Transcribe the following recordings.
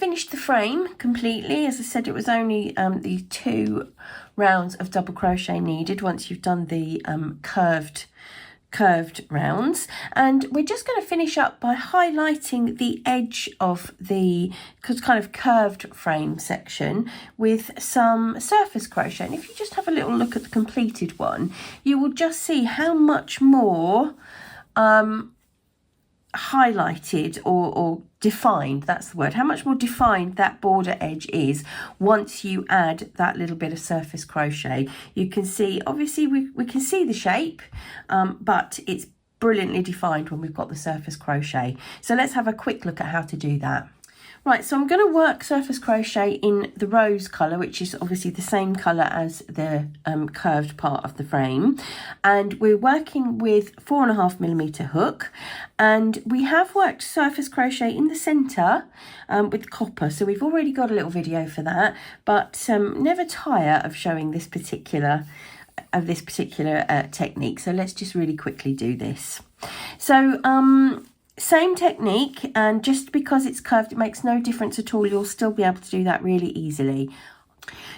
finished the frame completely. As I said, it was only the 2 rounds of double crochet needed once you've done the curved rounds, and we're just going to finish up by highlighting the edge of the kind of curved frame section with some surface crochet. And if you just have a little look at the completed one, you will just see how much more highlighted or defined, that's the word, how much more defined that border edge is once you add that little bit of surface crochet. You can see, obviously we can see the shape, but it's brilliantly defined when we've got the surface crochet. So let's have a quick look at how to do that. Right, so I'm going to work surface crochet in the rose colour, which is obviously the same colour as the curved part of the frame. And we're working with 4.5mm hook. And we have worked surface crochet in the centre with copper. So we've already got a little video for that. But never tire of showing this particular technique. So let's just really quickly do this. So same technique, and just because it's curved, it makes no difference at all. You'll still be able to do that really easily.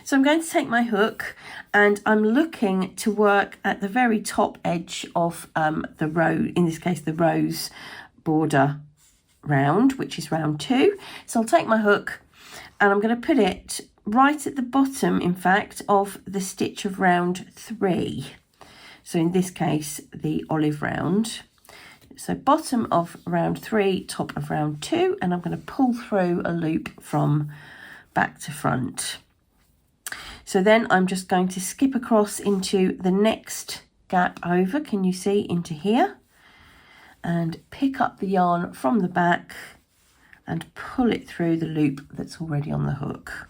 So I'm going to take my hook and I'm looking to work at the very top edge of the row, in this case the rose border round, which is round 2. So I'll take my hook and I'm going to put it right at the bottom, in fact, of the stitch of round 3. So in this case, the olive round. So bottom of round 3, top of round 2, and I'm going to pull through a loop from back to front. So then I'm just going to skip across into the next gap over, can you see, into here, and pick up the yarn from the back and pull it through the loop that's already on the hook.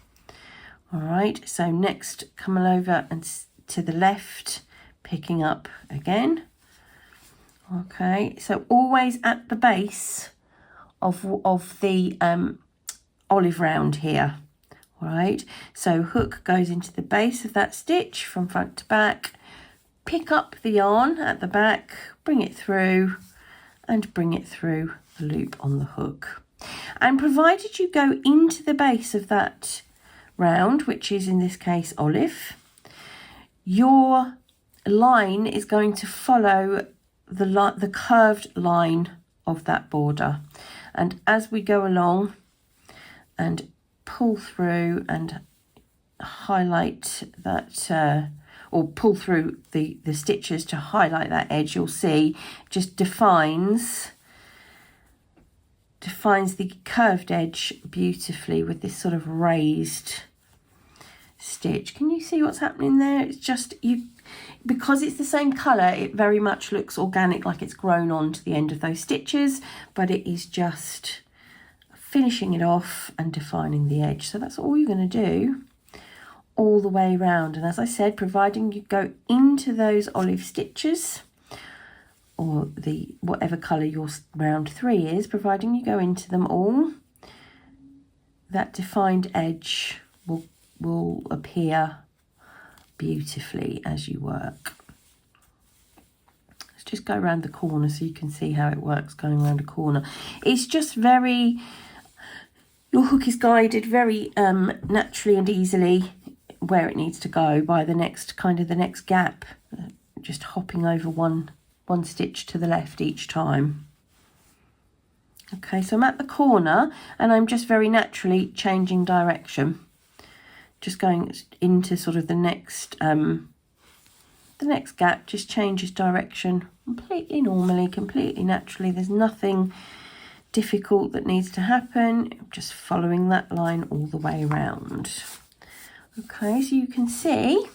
All right, so next come over and to the left, picking up again. Okay, so always at the base of the olive round here. All right, so hook goes into the base of that stitch from front to back, pick up the yarn at the back, bring it through and bring it through the loop on the hook. And provided you go into the base of that round, which is in this case olive, your line is going to follow the curved line of that border. And as we go along and pull through and highlight that or pull through the stitches to highlight that edge, you'll see just defines the curved edge beautifully with this sort of raised stitch. Can you see what's happening there? It's just, because it's the same colour, it very much looks organic, like it's grown on to the end of those stitches, but it is just finishing it off and defining the edge. So that's all you're going to do all the way around. And as I said, providing you go into those olive stitches, or the whatever colour your round 3 is, providing you go into them all, that defined edge will appear beautifully as you work. Let's just go around the corner so you can see how it works going around a corner. It's just very, your hook is guided very naturally and easily where it needs to go by the next gap, just hopping over one stitch to the left each time. Okay, so I'm at the corner and I'm just very naturally changing direction, just going into sort of the next gap, just changes direction completely normally, completely naturally. There's nothing difficult that needs to happen. I'm just following that line all the way around. Okay, so you can see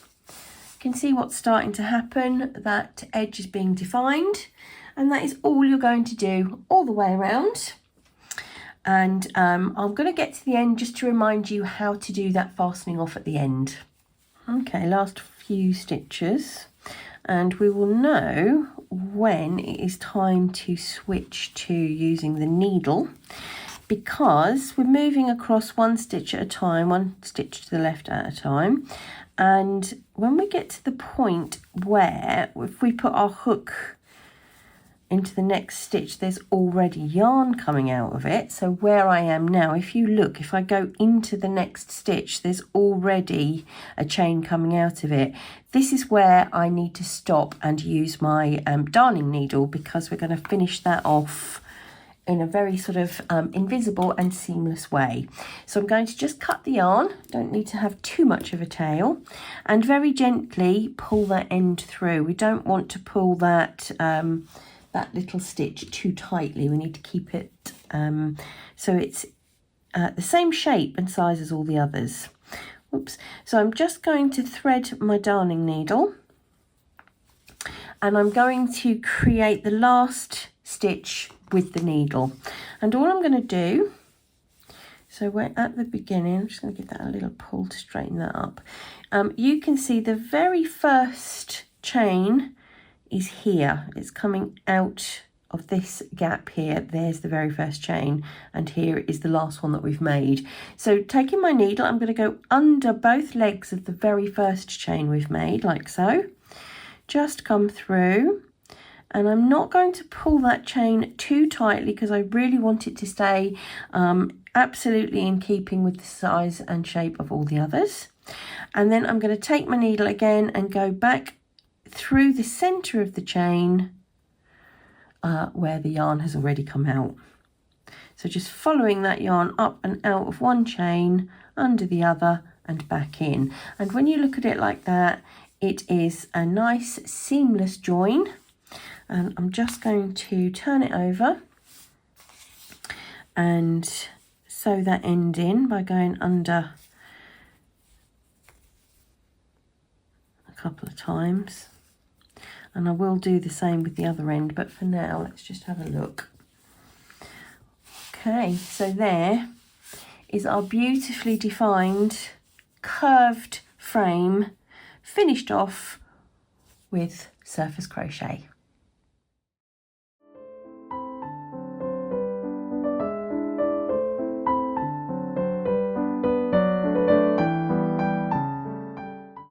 what's starting to happen. That edge is being defined, and that is all you're going to do all the way around. And I'm going to get to the end just to remind you how to do that fastening off at the end. Okay, last few stitches, and we will know when it is time to switch to using the needle, because we're moving across one stitch at a time, one stitch to the left at a time. And when we get to the point where, if we put our hook into the next stitch, there's already yarn coming out of it. So where I am now, if you look, if I go into the next stitch, there's already a chain coming out of it. This is where I need to stop and use my darning needle, because we're going to finish that off in a very sort of invisible and seamless way. So I'm going to just cut the yarn, don't need to have too much of a tail, and very gently pull that end through. We don't want to pull that that little stitch too tightly. We need to keep it so it's the same shape and size as all the others. Oops. So I'm just going to thread my darning needle, and I'm going to create the last stitch with the needle. And all I'm going to do, so we're at the beginning, I'm just going to give that a little pull to straighten that up. You can see the very first chain is here. It's coming out of this gap here. There's the very first chain, and here is the last one that we've made. So taking my needle, I'm going to go under both legs of the very first chain we've made, like so. Just come through, and I'm not going to pull that chain too tightly because I really want it to stay absolutely in keeping with the size and shape of all the others. And then I'm going to take my needle again and go back through the center of the chain where the yarn has already come out. So just following that yarn up and out of one chain, under the other, and back in. And when you look at it like that, it is a nice seamless join. And I'm just going to turn it over and sew that end in by going under a couple of times. And I will do the same with the other end, but for now, let's just have a look. Okay, so there is our beautifully defined curved frame finished off with surface crochet.